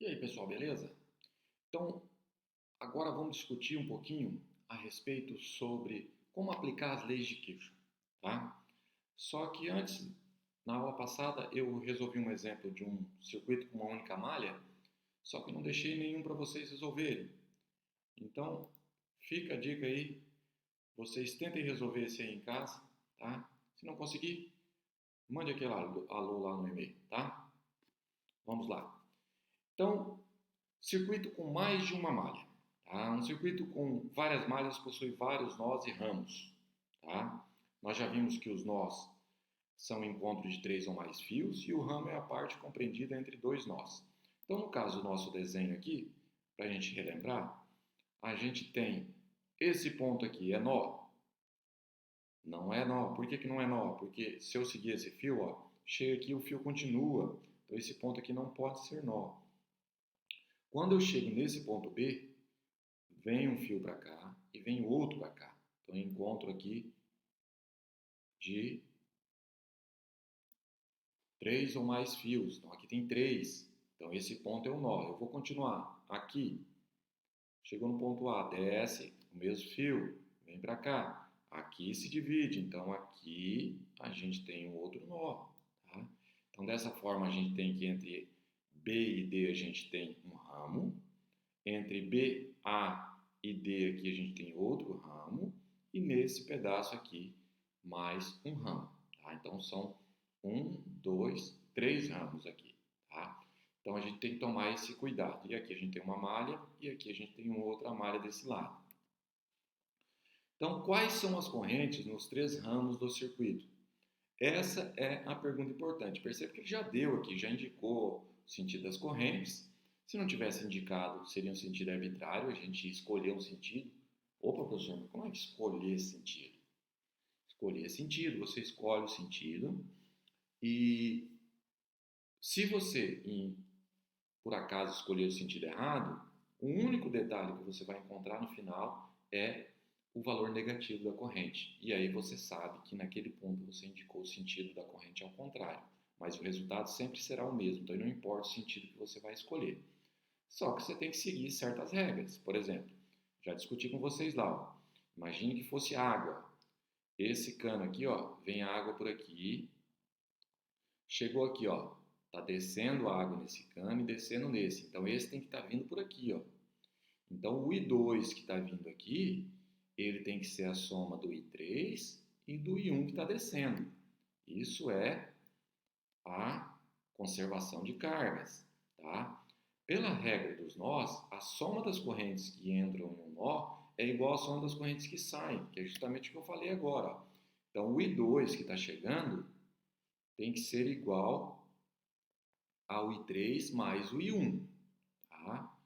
E aí, pessoal, beleza? Então, agora vamos discutir um pouquinho a respeito sobre como aplicar as leis de Kirchhoff, tá? Só que antes, na aula passada, eu resolvi um exemplo de um circuito com uma única malha, só que não deixei nenhum para vocês resolverem. Então, fica a dica aí, vocês tentem resolver esse aí em casa, tá? Se não conseguir, mande aquele alô lá no e-mail, tá? Vamos lá. Então, circuito com mais de uma malha. Tá? Um circuito com várias malhas possui vários nós e ramos. Tá? Nós já vimos que os nós são encontros de três ou mais fios e o ramo é a parte compreendida entre dois nós. Então, no caso do nosso desenho aqui, para a gente relembrar, a gente tem esse ponto aqui, é nó. Não é nó. Por que não é nó? Porque se eu seguir esse fio, ó, chega aqui o fio continua. Então, esse ponto aqui não pode ser nó. Quando eu chego nesse ponto B, vem um fio para cá e vem outro para cá. Então, eu encontro aqui de três ou mais fios. Então, aqui tem três. Então, esse ponto é o nó. Eu vou continuar. Aqui, chegou no ponto A, desce o mesmo fio, vem para cá. Aqui se divide. Então, aqui a gente tem um outro nó. Tá? Então, dessa forma, a gente tem que entre B e D a gente tem um ramo. Entre B, A e D aqui a gente tem outro ramo. E nesse pedaço aqui, mais um ramo. Tá? Então, são um, dois, três ramos aqui. Tá? Então, a gente tem que tomar esse cuidado. E aqui a gente tem uma malha e aqui a gente tem uma outra malha desse lado. Então, quais são as correntes nos três ramos do circuito? Essa é a pergunta importante. Percebe que ele já deu aqui, já indicou o sentido das correntes. Se não tivesse indicado, seria um sentido arbitrário, a gente escolheu um sentido. Opa, professor, como é que escolher sentido? Escolher sentido, você escolhe o sentido e se você, por acaso, escolher o sentido errado, o único detalhe que você vai encontrar no final é o valor negativo da corrente. E aí você sabe que naquele ponto você indicou o sentido da corrente ao contrário. Mas o resultado sempre será o mesmo, então não importa o sentido que você vai escolher. Só que você tem que seguir certas regras. Por exemplo, já discuti com vocês lá. Ó. Imagine que fosse água. Esse cano aqui, ó, vem água por aqui. Chegou aqui, ó. Tá descendo água nesse cano e descendo nesse. Então esse tem que estar vindo por aqui, ó. Então o I2 que está vindo aqui, ele tem que ser a soma do I3 e do I1 que está descendo. Isso é a conservação de cargas, tá? Pela regra dos nós, a soma das correntes que entram em um nó é igual à soma das correntes que saem, que é justamente o que eu falei agora. Ó. Então o I2 que está chegando tem que ser igual ao I3 mais o I1, tá?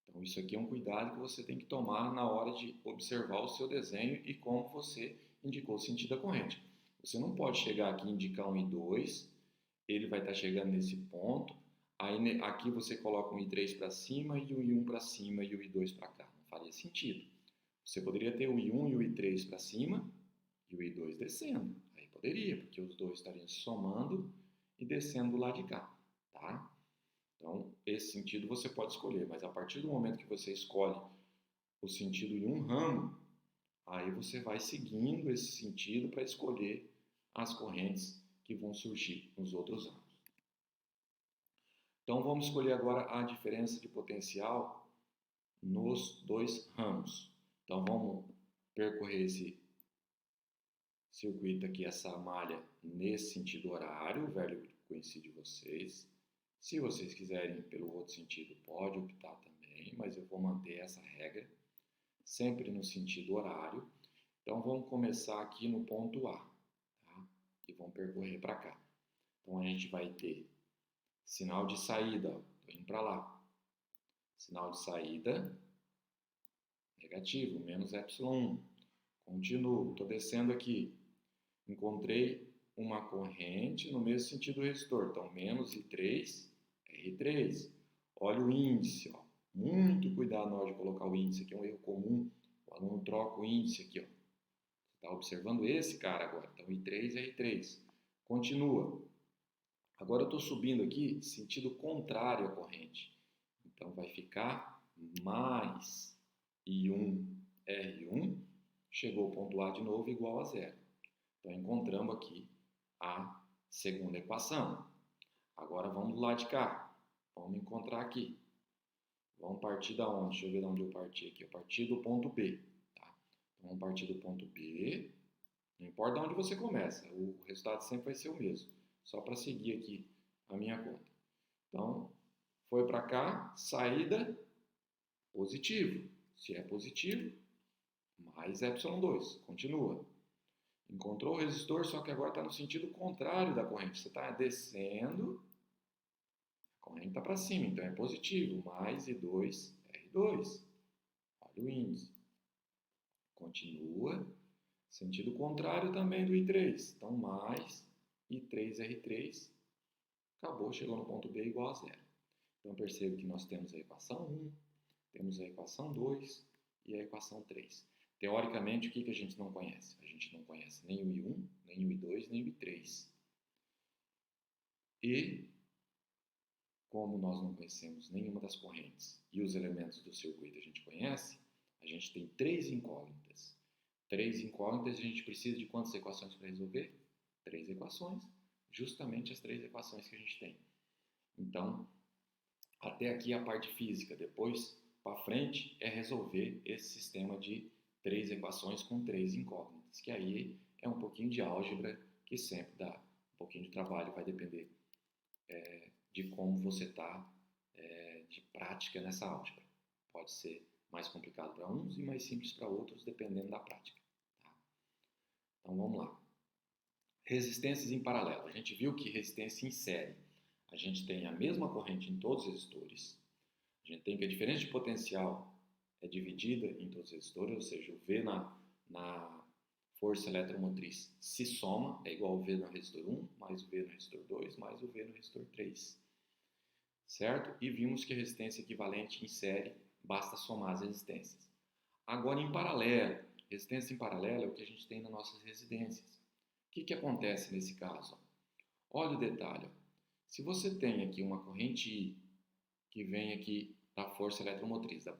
Então isso aqui é um cuidado que você tem que tomar na hora de observar o seu desenho e como você indicou o sentido da corrente. Você não pode chegar aqui e indicar um I2, ele vai estar chegando nesse ponto, aí aqui você coloca um I3 para cima e o I1 para cima e o I2 para cá. Não faria sentido. Você poderia ter o I1 e o I3 para cima e o I2 descendo. Aí poderia, porque os dois estariam somando e descendo do lado de cá, tá? Então, esse sentido você pode escolher, mas a partir do momento que você escolhe o sentido em um ramo, aí você vai seguindo esse sentido para escolher as correntes que vão surgir nos outros ramos. Então, vamos escolher agora a diferença de potencial nos dois ramos. Então, vamos percorrer esse circuito aqui, essa malha, nesse sentido horário, o velho conhecido de vocês. Se vocês quiserem pelo outro sentido, pode optar também, mas eu vou manter essa regra, sempre no sentido horário. Então, vamos começar aqui no ponto A, tá? E vamos percorrer para cá. Então, a gente vai ter sinal de saída, estou indo para lá. Sinal de saída, negativo, menos epsilon 1. Continuo, estou descendo aqui. Encontrei uma corrente no mesmo sentido do resistor. Então, menos I3, R3. Olha o índice. Ó. Muito cuidado na hora de colocar o índice. Aqui é um erro comum. O aluno troca o índice aqui. Ó. Você está observando esse cara agora. Então, I3, R3. Continua. Agora eu estou subindo aqui, sentido contrário à corrente. Então, vai ficar mais I1R1, chegou ao ponto A de novo, igual a zero. Então, encontramos aqui a segunda equação. Agora, vamos do lado de cá. Vamos encontrar aqui. Vamos partir da onde? Deixa eu ver de onde eu parti aqui. Eu parti do ponto B. Tá? Então, vamos partir do ponto B. Não importa de onde você começa, o resultado sempre vai ser o mesmo. Só para seguir aqui a minha conta. Então, foi para cá, saída, positivo. Se é positivo, mais ε2. Continua. Encontrou o resistor, só que agora está no sentido contrário da corrente. Você está descendo, a corrente está para cima, então é positivo. Mais I2R2. Olha o índice. Continua. Sentido contrário também do I3. Então, mais I3R3. Acabou, chegou no ponto B igual a zero. Então, percebo que nós temos a equação 1, temos a equação 2 e a equação 3. Teoricamente, o que a gente não conhece? A gente não conhece nem o I1, nem o I2, nem o I3. E, como nós não conhecemos nenhuma das correntes e os elementos do circuito a gente conhece, a gente tem três incógnitas. Três incógnitas, a gente precisa de quantas equações para resolver? Três equações, justamente as três equações que a gente tem. Então, até aqui a parte física, depois para frente é resolver esse sistema de três equações com três incógnitas, que aí é um pouquinho de álgebra, que sempre dá um pouquinho de trabalho, vai depender de como você está de prática nessa álgebra. Pode ser mais complicado para uns e mais simples para outros, dependendo da prática. Tá? Então vamos lá. Resistências em paralelo. A gente viu que resistência em série, a gente tem a mesma corrente em todos os resistores. A gente tem que a diferença de potencial é dividida em todos os resistores, ou seja, o V na força eletromotriz se soma, é igual ao V no resistor 1, mais o V no resistor 2, mais o V no resistor 3. Certo? E vimos que a resistência equivalente em série, basta somar as resistências. Agora, em paralelo, resistência em paralelo é o que a gente tem nas nossas residências. O que acontece nesse caso? Olha o detalhe. Se você tem aqui uma corrente I, que vem aqui da força eletromotriz da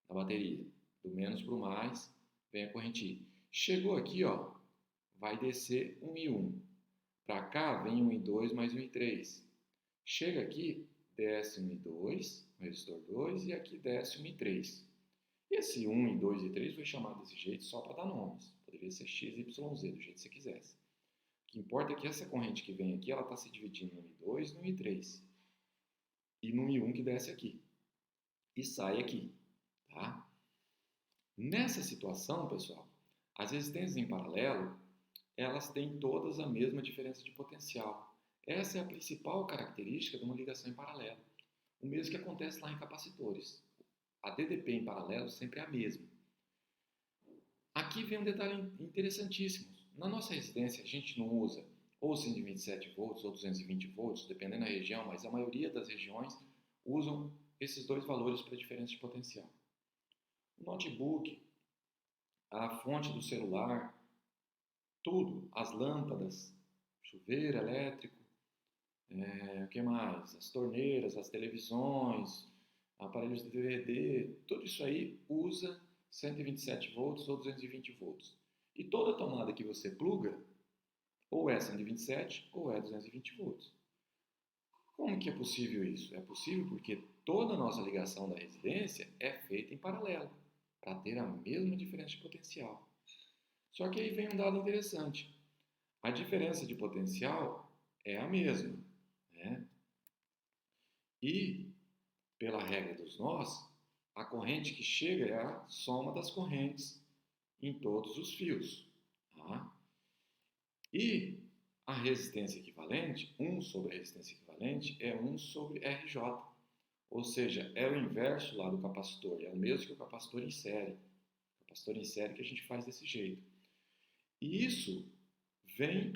bateria, do menos para o mais, vem a corrente I. Chegou aqui, ó, vai descer um I1. Para cá vem um I2 mais um I3. Chega aqui, desce um I2, um resistor 2, e aqui desce um I3. Esse 1, I2 e I3 foi chamado desse jeito só para dar nomes. Poderia ser X, Y, Z, do jeito que você quisesse. O que importa é que essa corrente que vem aqui, ela está se dividindo no I2 e no I3. E no I1 que desce aqui. E sai aqui. Tá? Nessa situação, pessoal, as resistências em paralelo, elas têm todas a mesma diferença de potencial. Essa é a principal característica de uma ligação em paralelo. O mesmo que acontece lá em capacitores. A DDP em paralelo sempre é a mesma. Aqui vem um detalhe interessantíssimo. Na nossa resistência, a gente não usa ou 127 volts ou 220 volts, dependendo da região, mas a maioria das regiões usam esses dois valores para diferença de potencial. O notebook, a fonte do celular, tudo, as lâmpadas, chuveiro elétrico, o que mais? As torneiras, as televisões, aparelhos de DVD, tudo isso aí usa 127 volts ou 220 volts. E toda tomada que você pluga, ou é 127 ou é 220 volts. Como que é possível isso? É possível porque toda a nossa ligação da residência é feita em paralelo, para ter a mesma diferença de potencial. Só que aí vem um dado interessante. A diferença de potencial é a mesma, né? E, pela regra dos nós, a corrente que chega é a soma das correntes em todos os fios. Tá? E a resistência equivalente, 1 sobre a resistência equivalente, é 1 sobre RJ. Ou seja, é o inverso lá do capacitor, é o mesmo que o capacitor em série. O capacitor em série que a gente faz desse jeito. E isso vem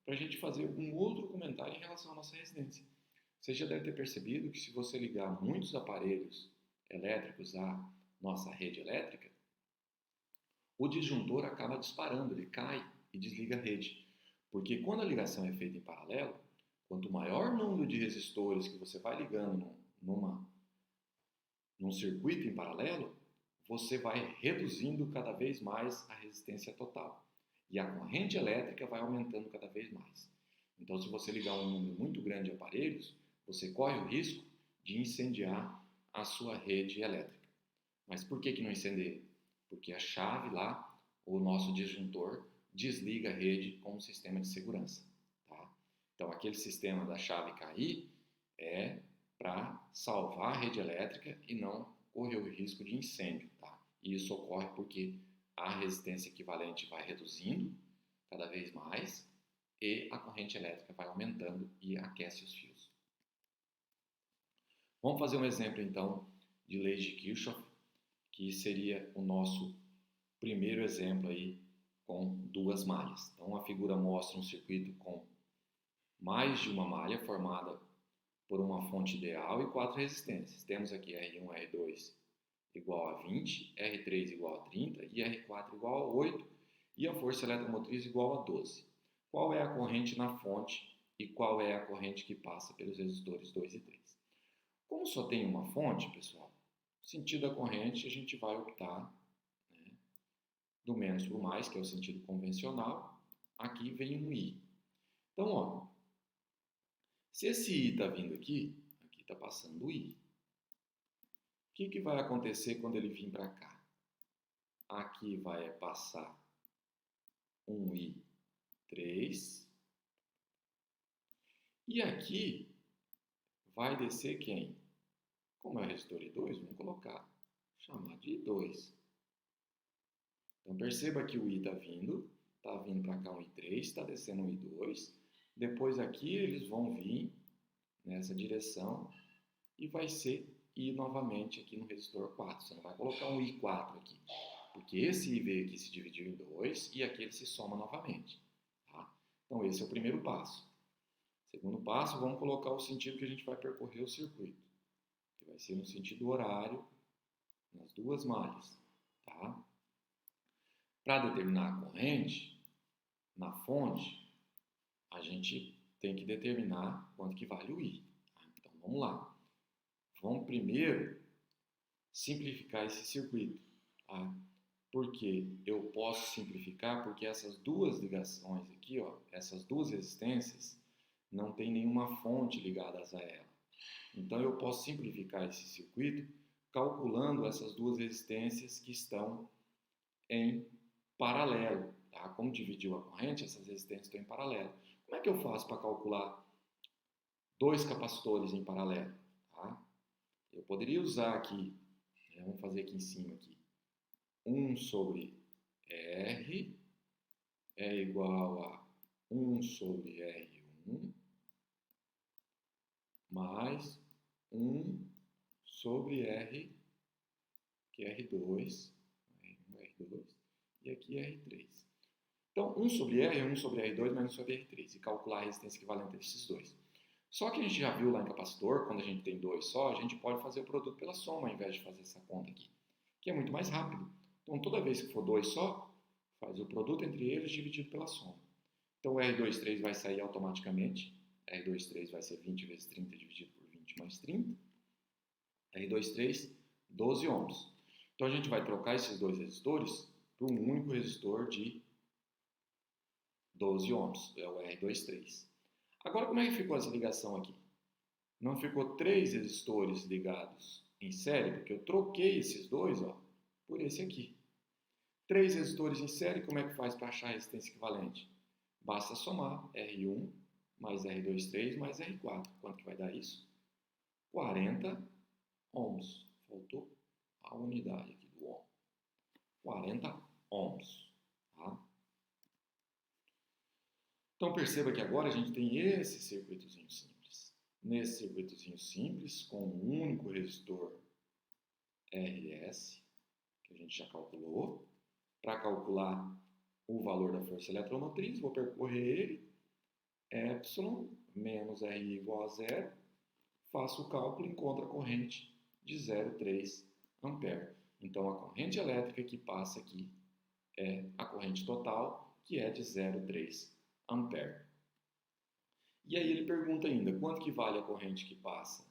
para a gente fazer um outro comentário em relação à nossa resistência. Você já deve ter percebido que se você ligar muitos aparelhos elétricos à nossa rede elétrica, o disjuntor acaba disparando, ele cai e desliga a rede. Porque quando a ligação é feita em paralelo, quanto maior o número de resistores que você vai ligando numa num circuito em paralelo, você vai reduzindo cada vez mais a resistência total. E a corrente elétrica vai aumentando cada vez mais. Então, se você ligar um número muito grande de aparelhos, você corre o risco de incendiar a sua rede elétrica. Mas por que não incendeia? Porque a chave lá, o nosso disjuntor, desliga a rede com um sistema de segurança. Tá? Então, aquele sistema da chave cair é para salvar a rede elétrica e não correr o risco de incêndio. Tá? E isso ocorre porque a resistência equivalente vai reduzindo cada vez mais e a corrente elétrica vai aumentando e aquece os fios. Vamos fazer um exemplo, então, de leis de Kirchhoff, que seria o nosso primeiro exemplo aí com duas malhas. Então, a figura mostra um circuito com mais de uma malha formada por uma fonte ideal e 4 resistências. Temos aqui R1, R2 igual a 20, R3 igual a 30 e R4 igual a 8 e a força eletromotriz igual a 12. Qual é a corrente na fonte e qual é a corrente que passa pelos resistores 2 e 3? Como só tem uma fonte, pessoal, no sentido da corrente a gente vai optar, né, do menos para o mais, que é o sentido convencional. Aqui vem um I. Então, ó, se esse I está vindo aqui está passando o I. O que vai acontecer quando ele vir para cá? Aqui vai passar um I3. E aqui vai descer quem? Como é resistor I2, vamos chamar de I2. Então perceba que o I está vindo para cá um I3, está descendo um I2. Depois aqui eles vão vir nessa direção e vai ser I novamente aqui no resistor 4. Você não vai colocar um I4 aqui, porque esse I veio aqui se dividiu em 2 e aqui ele se soma novamente. Tá? Então esse é o primeiro passo. Segundo passo, vamos colocar o sentido que a gente vai percorrer o circuito, que vai ser no sentido horário, nas duas malhas. Tá? Para determinar a corrente, na fonte, a gente tem que determinar quanto que vale o I. Então vamos lá. Vamos primeiro simplificar esse circuito. Tá? Por que eu posso simplificar? Porque essas duas ligações aqui, ó, essas duas resistências, não tem nenhuma fonte ligada a ela. Então eu posso simplificar esse circuito calculando essas duas resistências que estão em paralelo. Tá? Como dividiu a corrente, essas resistências estão em paralelo. Como é que eu faço para calcular dois capacitores em paralelo? Tá? Eu poderia usar aqui, né, vamos fazer aqui em cima, aqui, 1 sobre R é igual a 1 sobre R1 mais 1 sobre R, que é R2, R2 e aqui R3. Então, 1 sobre R é 1 sobre R2 mais 1 sobre R3 e calcular a resistência equivalente desses dois. Só que a gente já viu lá em capacitor, quando a gente tem dois só, a gente pode fazer o produto pela soma ao invés de fazer essa conta aqui, que é muito mais rápido. Então, toda vez que for dois só, faz o produto entre eles dividido pela soma. Então, o R23 vai sair automaticamente. R23 vai ser 20 vezes 30 dividido por 20 mais 30. R23, 12 ohms. Então, a gente vai trocar esses dois resistores para um único resistor de 12 ohms, é o R23. Agora, como é que ficou essa ligação aqui? Não ficou 3 resistores ligados em série, porque eu troquei esses dois, ó, por esse aqui. 3 resistores em série, como é que faz para achar a resistência equivalente? Basta somar R1 mais R23 mais R4. Quanto que vai dar isso? 40 ohms. Faltou a unidade aqui do ohm. 40 ohms. Tá? Então perceba que agora a gente tem esse circuitozinho simples. Nesse circuitozinho simples, com um único resistor RS, que a gente já calculou, para calcular o valor da força eletromotriz, vou percorrer ele, epsilon menos R igual a zero, faço o cálculo e encontro a corrente de 0,3 ampere. Então a corrente elétrica que passa aqui é a corrente total, que é de 0,3 ampere. E aí ele pergunta ainda, quanto que vale a corrente que passa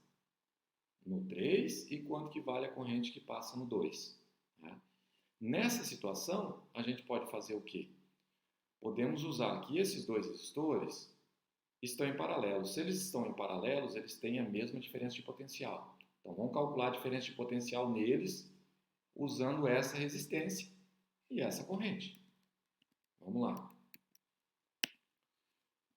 no 3 e quanto que vale a corrente que passa no 2. Né? Nessa situação, a gente pode fazer o quê? Podemos usar que esses dois resistores estão em paralelo. Se eles estão em paralelos, eles têm a mesma diferença de potencial. Então, vamos calcular a diferença de potencial neles usando essa resistência e essa corrente. Vamos lá.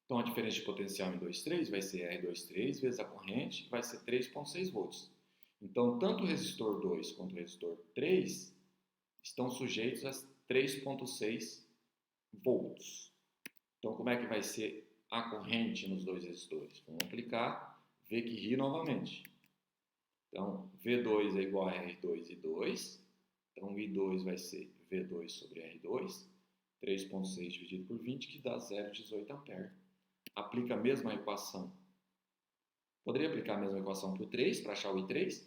Então, a diferença de potencial em 2,3 vai ser R23 vezes a corrente, vai ser 3,6 volts. Então, tanto o resistor 2 quanto o resistor 3 estão sujeitos a 3,6 volts. Então, como é que vai ser a corrente nos dois resistores? Vamos aplicar V que ri novamente. Então, V2 é igual a R2 I2. Então, I2 vai ser V2 sobre R2. 3,6 dividido por 20, que dá 0,18 ampere. Aplica a mesma equação. Poderia aplicar a mesma equação para o 3, para achar o I3,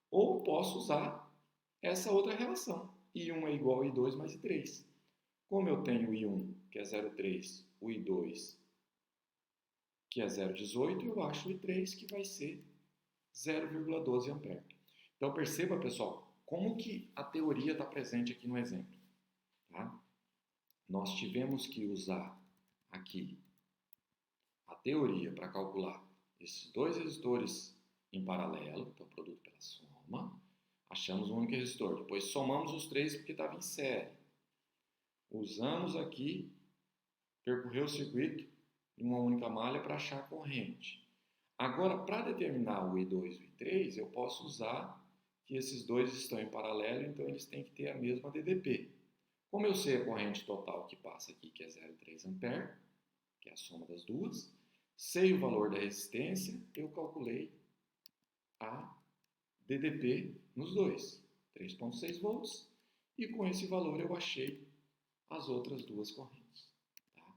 ou posso usar essa outra relação. I1 é igual a I2 mais I3. Como eu tenho o I1, que é 0,3, o I2, que é 0,18, eu acho o I3, que vai ser 0,12 ampere. Então, perceba, pessoal, como que a teoria está presente aqui no exemplo. Tá? Nós tivemos que usar aqui a teoria para calcular esses dois resistores em paralelo, então produto pela soma, achamos um único resistor. Depois somamos os três porque estava em série. Usamos aqui, percorrer o circuito em uma única malha para achar a corrente. Agora, para determinar o I2 e o I3, eu posso usar que esses dois estão em paralelo, então eles têm que ter a mesma DDP. Como eu sei a corrente total que passa aqui, que é 0,3 ampere, que é a soma das duas, sei o valor da resistência, eu calculei a DDP nos dois, 3,6 volts, e com esse valor eu achei as outras duas correntes. Tá?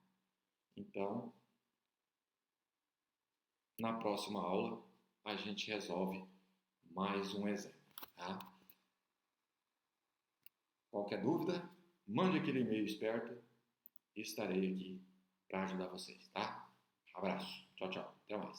Então, na próxima aula, a gente resolve mais um exemplo. Tá? Qualquer dúvida, mande aquele e-mail esperto e estarei aqui para ajudar vocês. Tá? Abraço. Tchau, tchau. Até mais.